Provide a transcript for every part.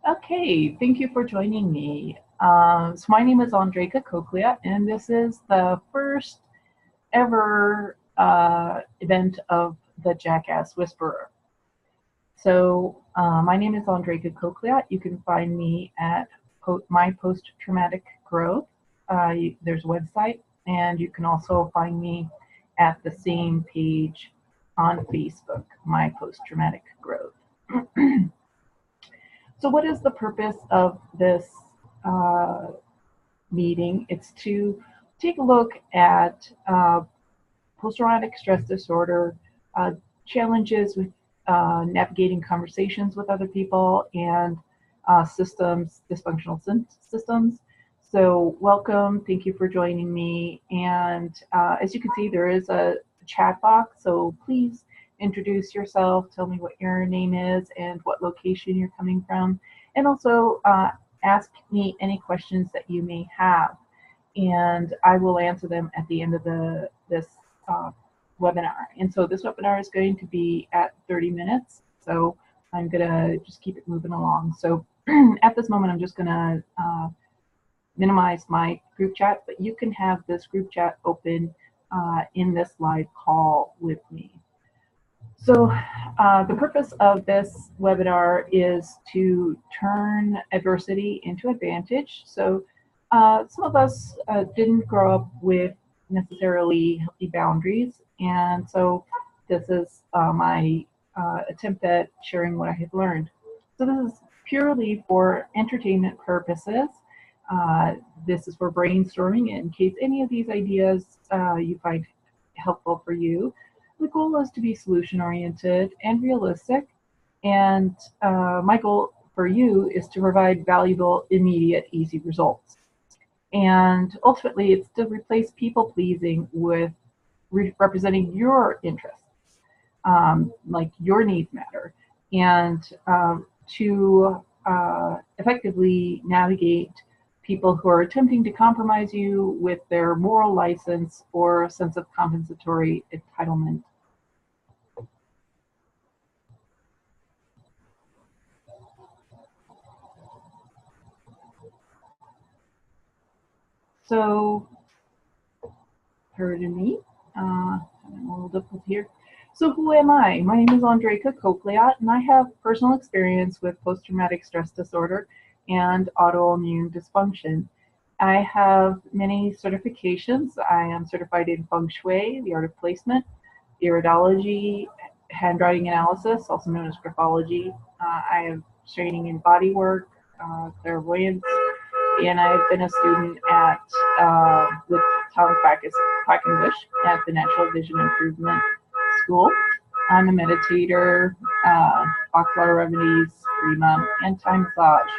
Okay, thank you for joining me. So my name is Andrejka Coklyat, and this is the first ever event of the JackAss Whisperer. So my name is Andrejka Coklyat. You can find me at my post-traumatic growth. There's a website, and you can also find me at the same page on Facebook, my post-traumatic growth. So what is the purpose of this uh, meeting? It's to take a look at post-traumatic stress disorder, uh, challenges with navigating conversations with other people, and systems, dysfunctional systems. So welcome, thank you for joining me. And as you can see, there is a chat box, so please introduce yourself, tell me what your name is and what location you're coming from, and also ask me any questions that you may have. And I will answer them at the end of this uh, webinar. And so this webinar is going to be at 30 minutes. So I'm going to just keep it moving along. So at this moment, I'm just going to minimize my group chat, but you can have this group chat open in this live call with me. So the purpose of this webinar is to turn adversity into advantage. So some of us didn't grow up with necessarily healthy boundaries, and so this is my attempt at sharing what I have learned. So this is purely for entertainment purposes. This is for brainstorming in case any of these ideas you find helpful for you. The goal is to be solution-oriented and realistic, and my goal for you is to provide valuable, immediate, easy results. And ultimately, it's to replace people-pleasing with representing your interests, like your needs matter, and to effectively navigate people who are attempting to compromise you with their moral license or a sense of compensatory entitlement. So, pardon me, I'm a little difficult here. So who am I? My name is Andrejka Coklyat, and I have personal experience with post-traumatic stress disorder and autoimmune dysfunction. I have many certifications. I am certified in Feng Shui, the art of placement, iridology, handwriting analysis, also known as graphology. I have training in body work, clairvoyance, and I've been a student at with Tom Quackenbush at the Natural Vision Improvement School. I'm a meditator, box water remedies, Rima, and Thai massage.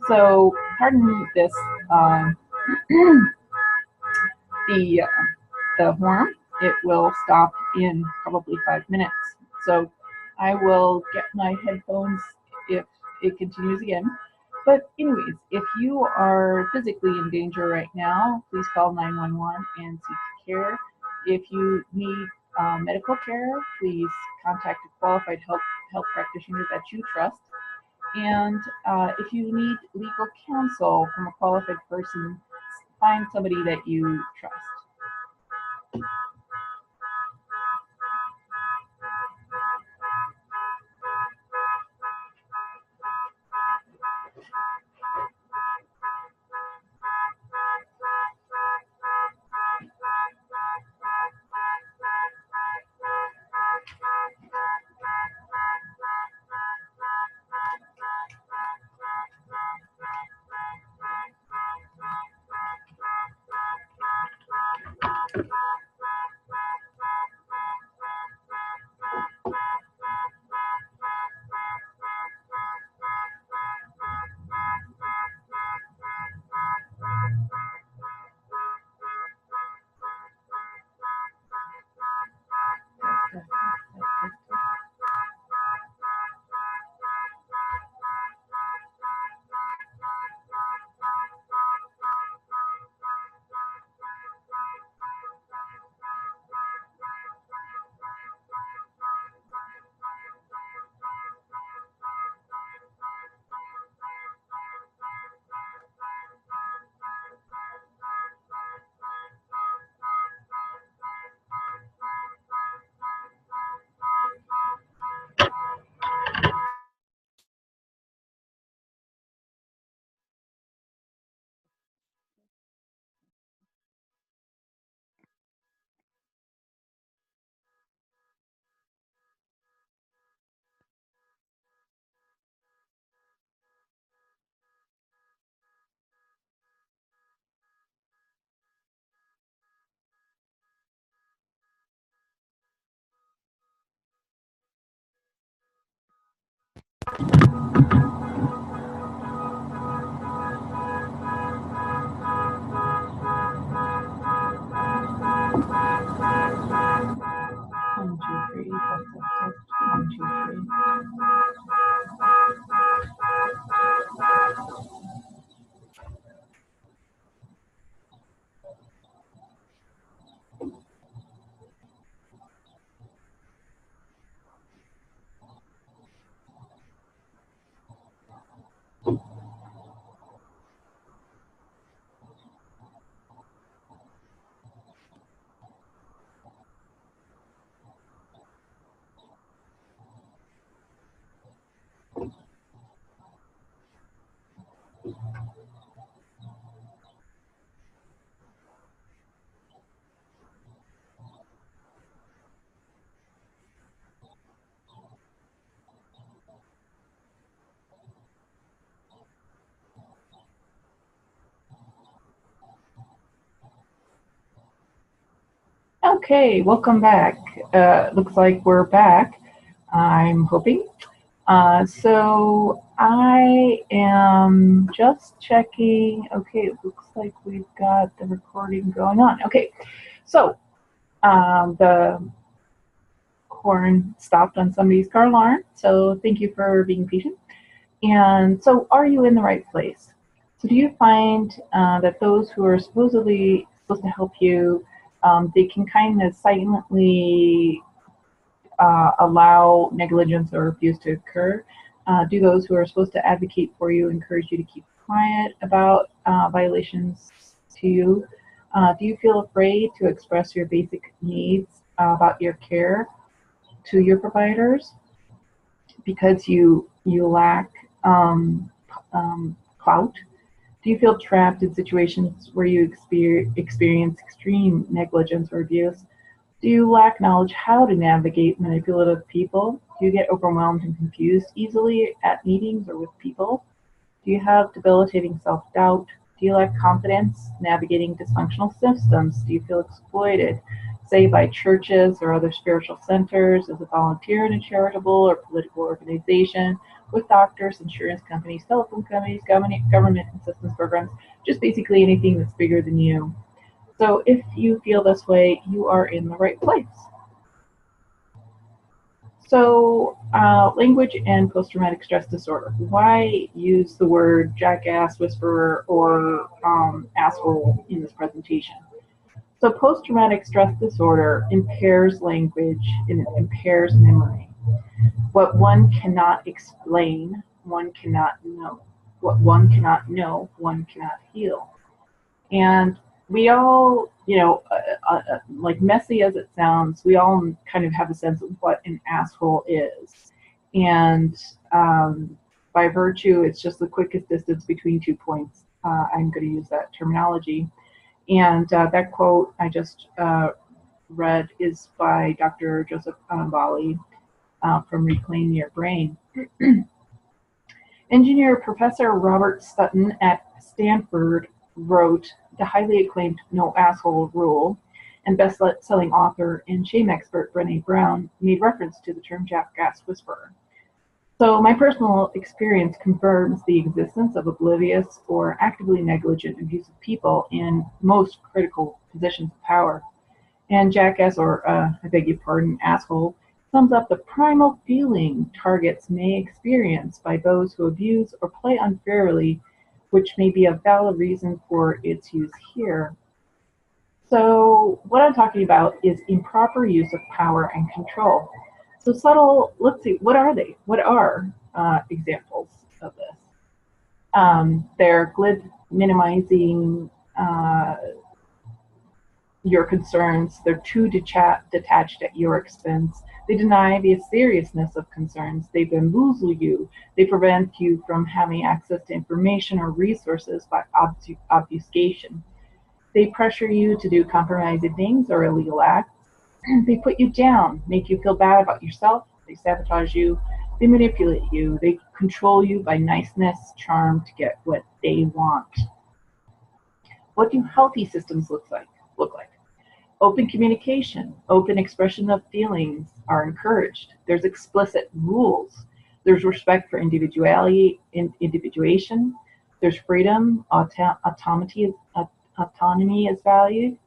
So, pardon this, the the horn. It will stop in probably 5 minutes. So, I will get my headphones if it continues again. But anyways, if you are physically in danger right now, please call 911 and seek care. If you need medical care, please contact a qualified health practitioner that you trust. And if you need legal counsel from a qualified person, find somebody that you trust. Okay, welcome back. Looks like we're back, I'm hoping. So I am just checking. Okay, it looks like we've got the recording going on. Okay, so the horn stopped on somebody's car alarm, so thank you for being patient. And so are you in the right place? So do you find that those who are supposedly supposed to help you, they can kind of silently allow negligence or abuse to occur? Do those who are supposed to advocate for you encourage you to keep quiet about violations to you? Do you feel afraid to express your basic needs about your care to your providers because you lack clout? Do you feel trapped in situations where you experience extreme negligence or abuse? Do you lack knowledge how to navigate manipulative people? Do you get overwhelmed and confused easily at meetings or with people? Do you have debilitating self-doubt? Do you lack confidence navigating dysfunctional systems? Do you feel exploited, say by churches or other spiritual centers, as a volunteer in a charitable or political organization, with doctors, insurance companies, telephone companies, government assistance programs, just basically anything that's bigger than you? So if you feel this way, you are in the right place. So language and post-traumatic stress disorder. Why use the word jackass, whisperer, or asshole in this presentation? So post-traumatic stress disorder impairs language and it impairs memory. What one cannot explain, one cannot know. What one cannot know, one cannot heal. And we all, like messy as it sounds, we all kind of have a sense of what an asshole is. And by virtue, it's just the quickest distance between 2 points. I'm going to use that terminology. And that quote I just read is by Dr. Joseph Annibale from Reclaim Your Brain. Engineer Professor Robert Sutton at Stanford wrote the highly acclaimed No Asshole Rule, and best-selling author and shame expert Brené Brown made reference to the term jackass whisperer. So my personal experience confirms the existence of oblivious or actively negligent, abusive people in most critical positions of power. And jackass, or I beg your pardon, asshole, sums up the primal feeling targets may experience by those who abuse or play unfairly, which may be a valid reason for its use here. So what I'm talking about is improper use of power and control. So subtle, let's see, what are they? What are examples of this? They're glib, minimizing your concerns. They're too detached at your expense. They deny the seriousness of concerns. They bamboozle you. They prevent you from having access to information or resources by obfuscation. They pressure you to do compromising things or illegal acts. They put you down, make you feel bad about yourself. They sabotage you. They manipulate you. They control you by niceness, charm to get what they want. What do healthy systems look like? Open communication, open expression of feelings are encouraged. There's explicit rules. There's respect for individuality, individuation. There's freedom, autonomy is valued.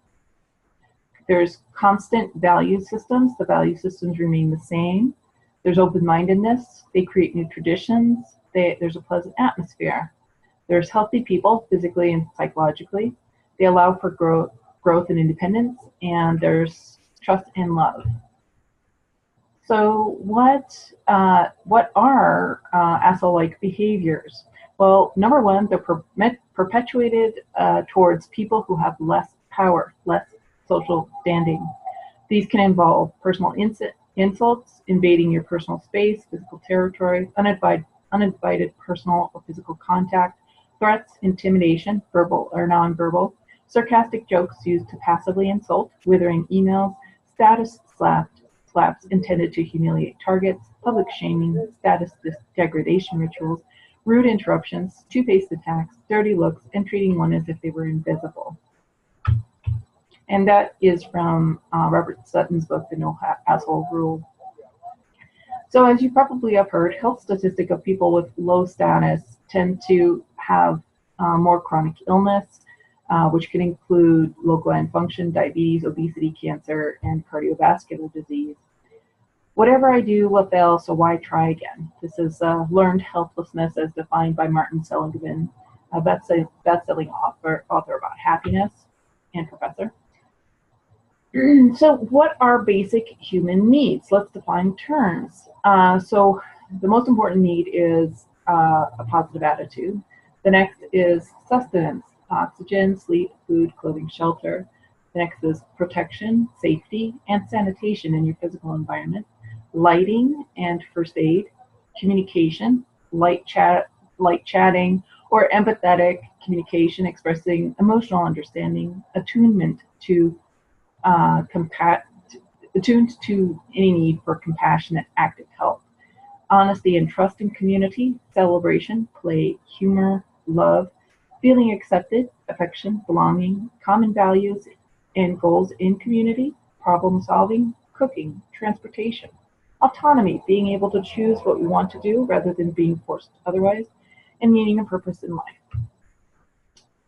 There's constant value systems. The value systems remain the same. There's open-mindedness. They create new traditions. There's a pleasant atmosphere. There's healthy people, physically and psychologically. They allow for growth and independence, and there's trust and love. So what are asshole-like behaviors? Well, number one, they're perpetuated towards people who have less power, less social standing. These can involve personal insults, invading your personal space, physical territory, uninvited personal or physical contact, threats, intimidation, verbal or nonverbal, sarcastic jokes used to passively insult, withering emails, status slaps intended to humiliate targets, public shaming, status degradation rituals, rude interruptions, two-faced attacks, dirty looks, and treating one as if they were invisible. And that is from Robert Sutton's book, The No Asshole Rule. So as you probably have heard, health statistics of people with low status tend to have more chronic illness, which can include low gland function, diabetes, obesity, cancer, and cardiovascular disease. Whatever I do will fail, so why try again? This is learned helplessness as defined by Martin Seligman, a best-selling author about happiness and professor. So what are basic human needs? Let's define terms. So the most important need is a positive attitude. The next is sustenance, oxygen, sleep, food, clothing, shelter. The next is protection, safety, and sanitation in your physical environment. Lighting and first aid, communication, light chatting, or empathetic communication, expressing emotional understanding, attuned to any need for compassionate, active help, honesty and trust in community, celebration, play, humor, love, feeling accepted, affection, belonging, common values and goals in community, problem solving, cooking, transportation, autonomy, being able to choose what we want to do rather than being forced otherwise, and meaning and purpose in life.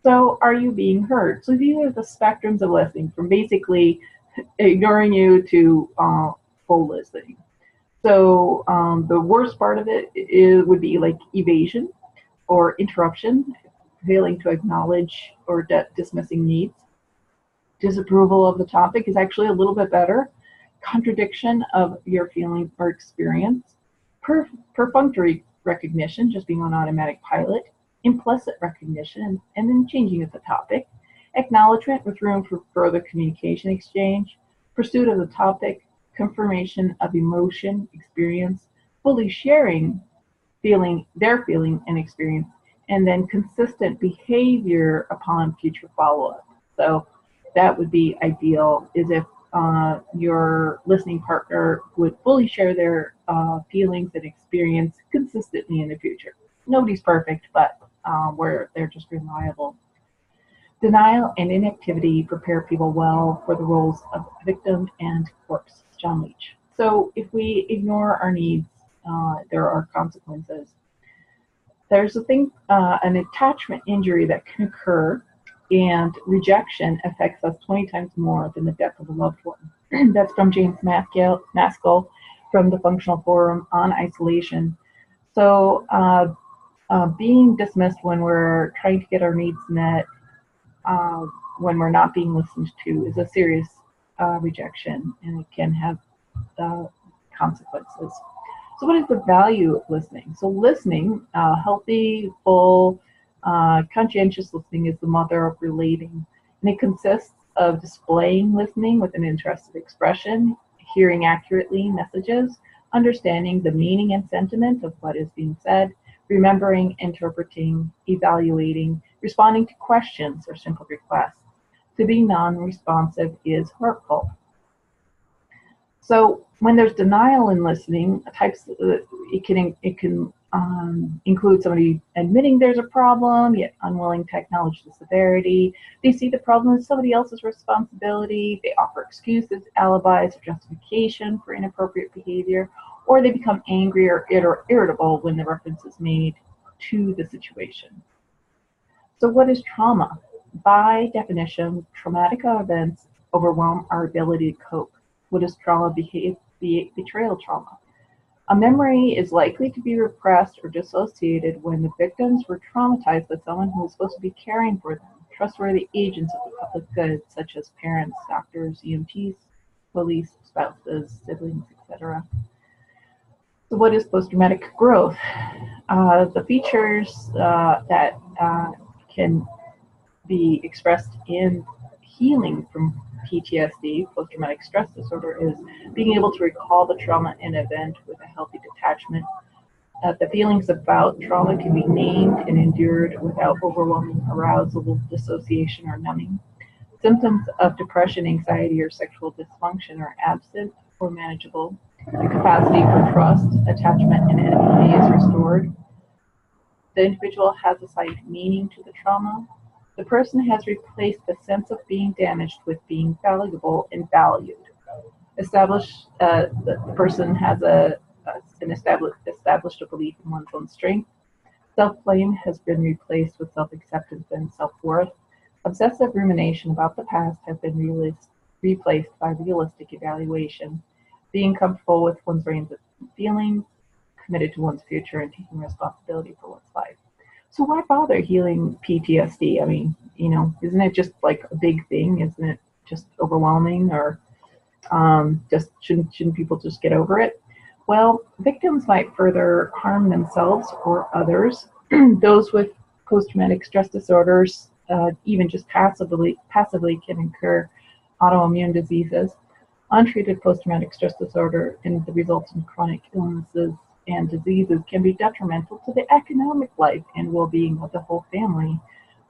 So are you being heard? So these are the spectrums of listening, from basically ignoring you to full listening. So the worst part of it would be like evasion or interruption, failing to acknowledge or dismissing needs. Disapproval of the topic is actually a little bit better. Contradiction of your feeling or experience. Perfunctory recognition, just being on automatic pilot. Implicit recognition, and then changing of the topic. Acknowledgement with room for further communication exchange. Pursuit of the topic. Confirmation of emotion, experience. Fully sharing their feeling and experience. And then consistent behavior upon future follow-up. So that would be ideal, is if your listening partner would fully share their feelings and experience consistently in the future. Nobody's perfect, but where they're just reliable. Denial and inactivity prepare people well for the roles of victim and corpse. John Leech. So if we ignore our needs, there are consequences. There's an attachment injury that can occur, and rejection affects us 20 times more than the death of a loved one. That's from James Maskell from the Functional Forum on Isolation. So being dismissed when we're trying to get our needs met, when we're not being listened to, is a serious rejection, and it can have consequences. So what is the value of listening? So listening, healthy, full, conscientious listening is the mother of relating, and it consists of displaying listening with an interested expression, hearing accurately messages, understanding the meaning and sentiment of what is being said, remembering, interpreting, evaluating, responding to questions or simple requests. To be non-responsive is hurtful. So when there's denial in listening, it can include somebody admitting there's a problem, yet unwilling to acknowledge the severity. They see the problem as somebody else's responsibility. They offer excuses, alibis, or justification for inappropriate behavior, or they become angry or irritable when the reference is made to the situation. So what is trauma? By definition, traumatic events overwhelm our ability to cope. What is trauma? Betrayal trauma. A memory is likely to be repressed or dissociated when the victims were traumatized by someone who was supposed to be caring for them, trustworthy agents of the public good, such as parents, doctors, EMTs, police, spouses, siblings, etc. So what is post-traumatic growth? The features that can be expressed in healing from PTSD, post-traumatic stress disorder, is being able to recall the trauma and event with a healthy detachment. The feelings about trauma can be named and endured without overwhelming arousal, dissociation, or numbing. Symptoms of depression, anxiety, or sexual dysfunction are absent or manageable. The capacity for trust, attachment, and empathy is restored. The individual has assigned meaning to the trauma. The The person has replaced the sense of being damaged with being valuable and valued. The person has established a belief in one's own strength. Self-blame has been replaced with self-acceptance and self-worth. Obsessive rumination about the past has been replaced by realistic evaluation. Being comfortable with one's range of feelings, committed to one's future, and taking responsibility for one's life. So why bother healing PTSD? I mean, isn't it just like a big thing? Isn't it just overwhelming? Or just shouldn't people just get over it? Well, victims might further harm themselves or others. Those with post-traumatic stress disorders, even just passively can incur autoimmune diseases. Untreated post-traumatic stress disorder and the resultant chronic illnesses and diseases can be detrimental to the economic life and well-being of the whole family.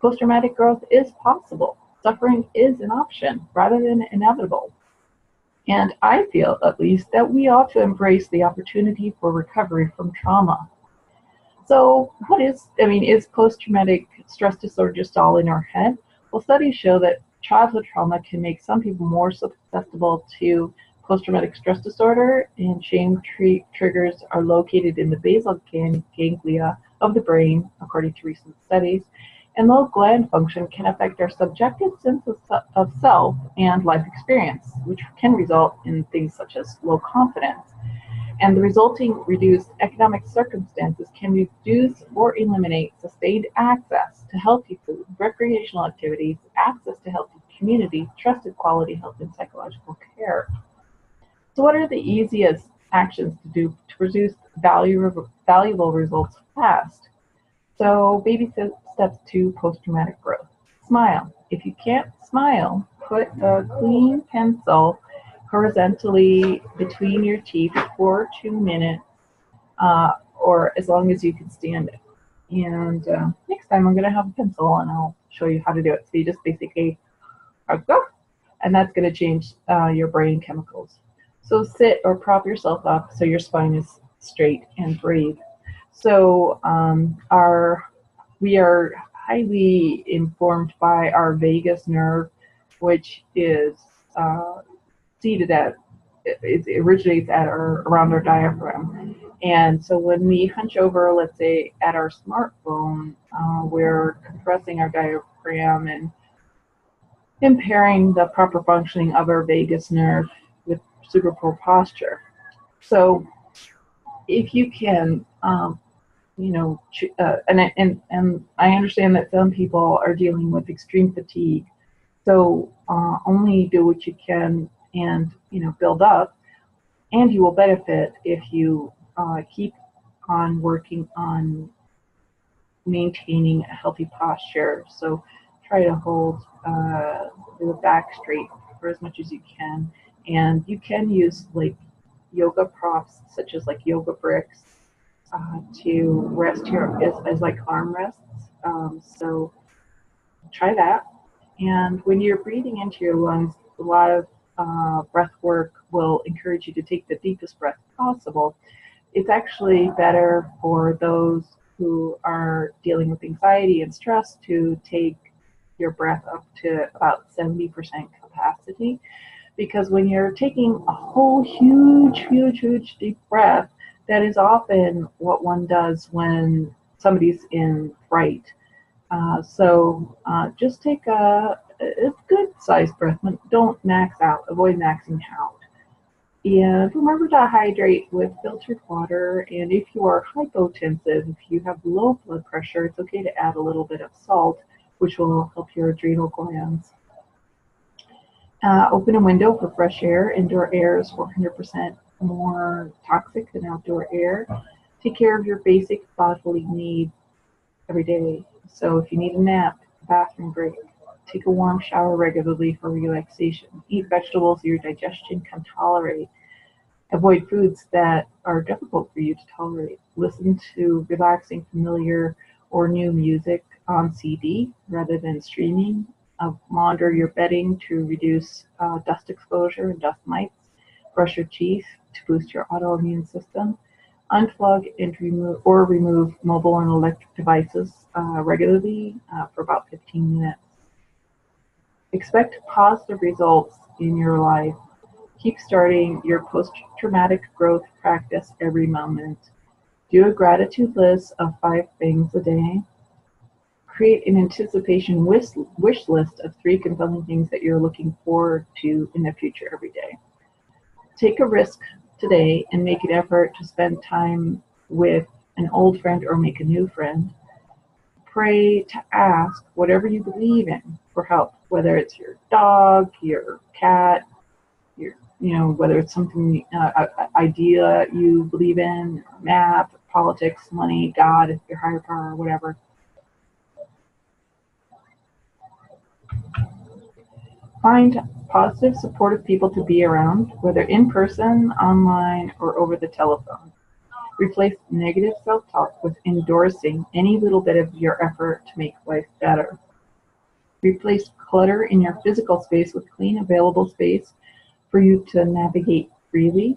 Post-traumatic growth is possible. Suffering is an option rather than inevitable. And I feel, at least, that we ought to embrace the opportunity for recovery from trauma. So is post-traumatic stress disorder just all in our head? Well, studies show that childhood trauma can make some people more susceptible to post-traumatic stress disorder, and shame triggers are located in the basal ganglia of the brain, according to recent studies. And low gland function can affect our subjective sense of self and life experience, which can result in things such as low confidence. And the resulting reduced economic circumstances can reduce or eliminate sustained access to healthy food, recreational activities, access to healthy community, trusted quality health, and psychological care. So what are the easiest actions to do to produce valuable results fast? So baby steps to post-traumatic growth. Smile. If you can't smile, put a clean pencil horizontally between your teeth for 2 minutes, or as long as you can stand it. And next time I'm going to have a pencil and I'll show you how to do it. So you just basically go, and that's going to change your brain chemicals. So sit or prop yourself up so your spine is straight and breathe. So we are highly informed by our vagus nerve, which is seated it originates at or around our diaphragm. And so when we hunch over, let's say at our smartphone, we're compressing our diaphragm and impairing the proper functioning of our vagus nerve with super poor posture. So if you can, and I understand that some people are dealing with extreme fatigue. So only do what you can and build up, and you will benefit if you keep on working on maintaining a healthy posture. So try to hold your back straight for as much as you can, and you can use like yoga props such as like yoga bricks to rest as like arm rests. So try that. And when you're breathing into your lungs, a lot of breath work will encourage you to take the deepest breath possible. It's actually better for those who are dealing with anxiety and stress to take your breath up to about 70% capacity, because when you're taking a whole huge deep breath, that is often what one does when somebody's in fright. So just take a good sized breath. Don't max out. Avoid maxing out. And remember to hydrate with filtered water. And if you are hypotensive, if you have low blood pressure, it's okay to add a little bit of salt, which will help your adrenal glands. Open a window for fresh air. Indoor air is 400% more toxic than outdoor air. Take care of your basic bodily needs every day. So if you need a nap, bathroom break, take a warm shower regularly for relaxation. Eat vegetables your digestion can tolerate. Avoid foods that are difficult for you to tolerate. Listen to relaxing, familiar, or new music on CD rather than streaming. Launder your bedding to reduce dust exposure and dust mites. Brush your teeth to boost your autoimmune system. Unplug and remove mobile and electric devices regularly for about 15 minutes. Expect positive results in your life. Keep starting your post-traumatic growth practice every moment. Do a gratitude list of 5 things a day. Create an anticipation wish list of 3 compelling things that you're looking forward to in the future every day. Take a risk today and make an effort to spend time with an old friend or make a new friend. Pray to ask whatever you believe in for help, whether it's your dog, your cat, whether it's something, idea you believe in, math, politics, money, God, your higher power, whatever. Find positive, supportive people to be around, whether in person, online, or over the telephone. Replace negative self-talk with endorsing any little bit of your effort to make life better. Replace clutter in your physical space with clean, available space for you to navigate freely.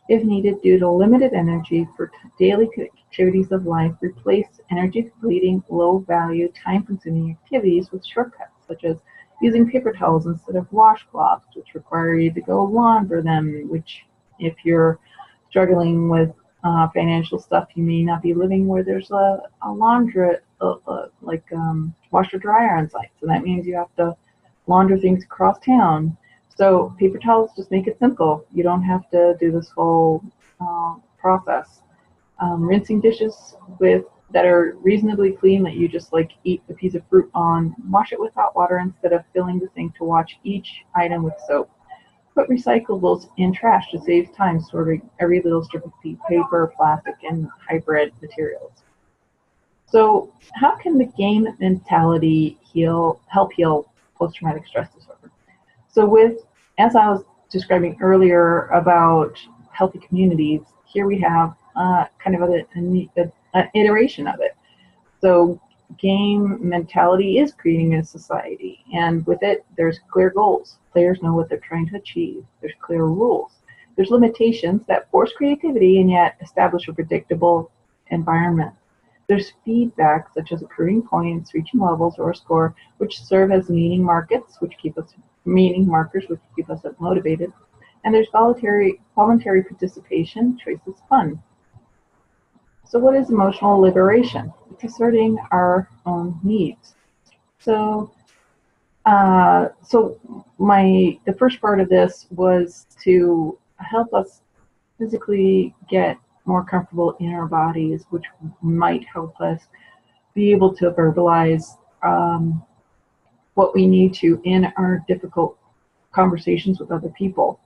If needed, due to limited energy for daily activities of life, replace energy-depleting, low-value, time-consuming activities with shortcuts, such as using paper towels instead of washcloths, which require you to go launder them, which, if you're struggling with financial stuff, you may not be living where there's a laundrette, washer dryer on site. So that means you have to launder things across town. So paper towels just make it simple. You don't have to do this whole process. Rinsing dishes that are reasonably clean, that you just eat a piece of fruit on. Wash it with hot water instead of filling the sink to wash each item with soap. Put recyclables in trash to save time sorting every little strip of paper, plastic, and hybrid materials. So how can the game mentality help heal post-traumatic stress disorder? So as I was describing earlier about healthy communities, here we have kind of an iteration of it. So game mentality is creating a society, and with it, there's clear goals. Players know what they're trying to achieve. There's clear rules. There's limitations that force creativity and yet establish a predictable environment. There's feedback, such as accruing points, reaching levels, or a score, which serve as meaning markers, which keep us motivated. And there's voluntary participation, choices, fun. So what is emotional liberation? It's asserting our own needs. So the first part of this was to help us physically get more comfortable in our bodies, which might help us be able to verbalize what we need to in our difficult conversations with other people.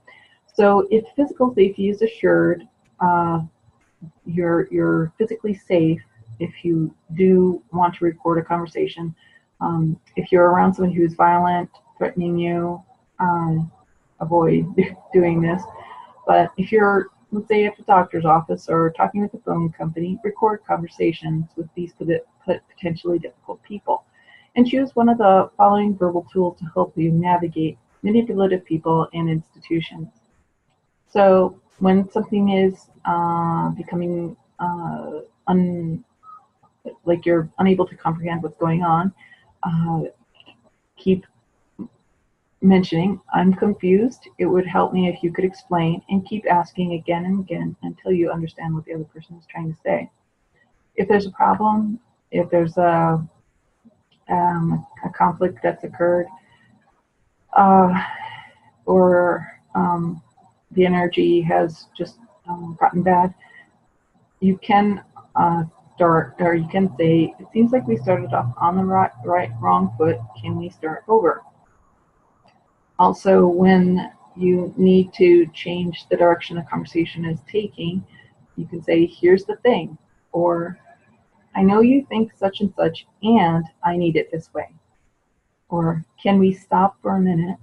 So if physical safety is assured, you're physically safe if you do want to record a conversation. If you're around someone who's violent, threatening you, avoid doing this. But if you're, let's say, at the doctor's office or talking with the phone company, record conversations with these potentially difficult people. And choose one of the following verbal tools to help you navigate manipulative people and institutions. So when something is becoming like you're unable to comprehend what's going on, keep mentioning, I'm confused. It would help me if you could explain, and keep asking again and again until you understand what the other person is trying to say. If there's a problem, if there's a conflict that's occurred, or the energy has just gotten bad, you can you can say, it seems like we started off on the wrong foot. Can we start over? Also, when you need to change the direction a conversation is taking, you can say, here's the thing, or I know you think such and such, and I need it this way. Or can we stop for a minute?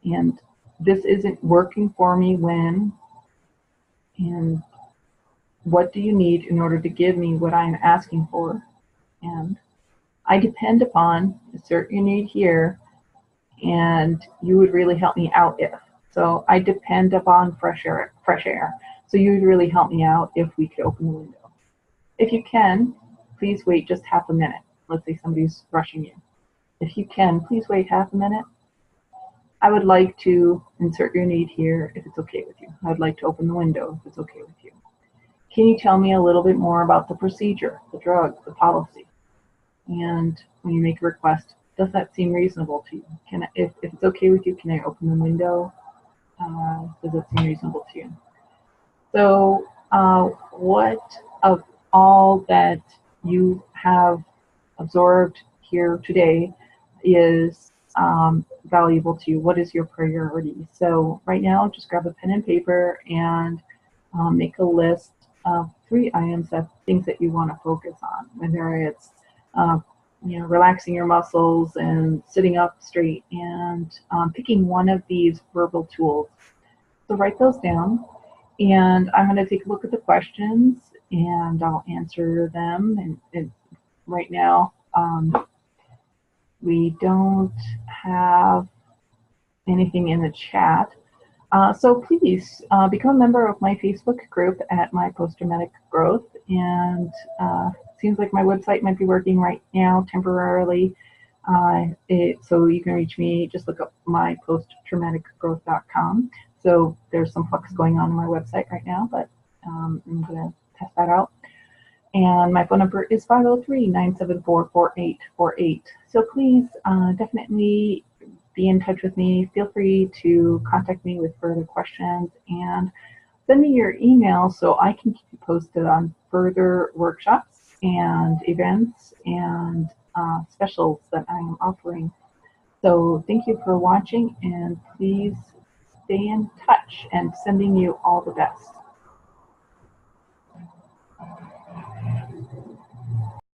And this isn't working for me when, and what do you need in order to give me what I'm asking for? And I depend upon, assert your need here, and you would really help me out if. So I depend upon fresh air. So you would really help me out if we could open the window. If you can, please wait just half a minute. Let's say somebody's rushing you. If you can, please wait half a minute. I would like to insert your need here if it's okay with you. I would like to open the window if it's okay with you. Can you tell me a little bit more about the procedure, the drug, the policy? And when you make a request, does that seem reasonable to you? If it's okay with you, can I open the window? Does it seem reasonable to you? So, what of all that you have absorbed here today is valuable to you? What is your priority? So right now, just grab a pen and paper and make a list of 3 items of things that you want to focus on, whether it's relaxing your muscles and sitting up straight and picking one of these verbal tools. So write those down, and I'm going to take a look at the questions and I'll answer them. And right now, we don't have anything in the chat. So please become a member of my Facebook group at My Post-Traumatic Growth. And seems like my website might be working right now temporarily. So you can reach me, just look up myposttraumaticgrowth.com. So there's some flux going on my website right now, but I'm going to test that out. And my phone number is 503-974-4848. So please definitely be in touch with me. Feel free to contact me with further questions and send me your email so I can keep you posted on further workshops and events and specials that I am offering. So thank you for watching, and please stay in touch, and sending you all the best.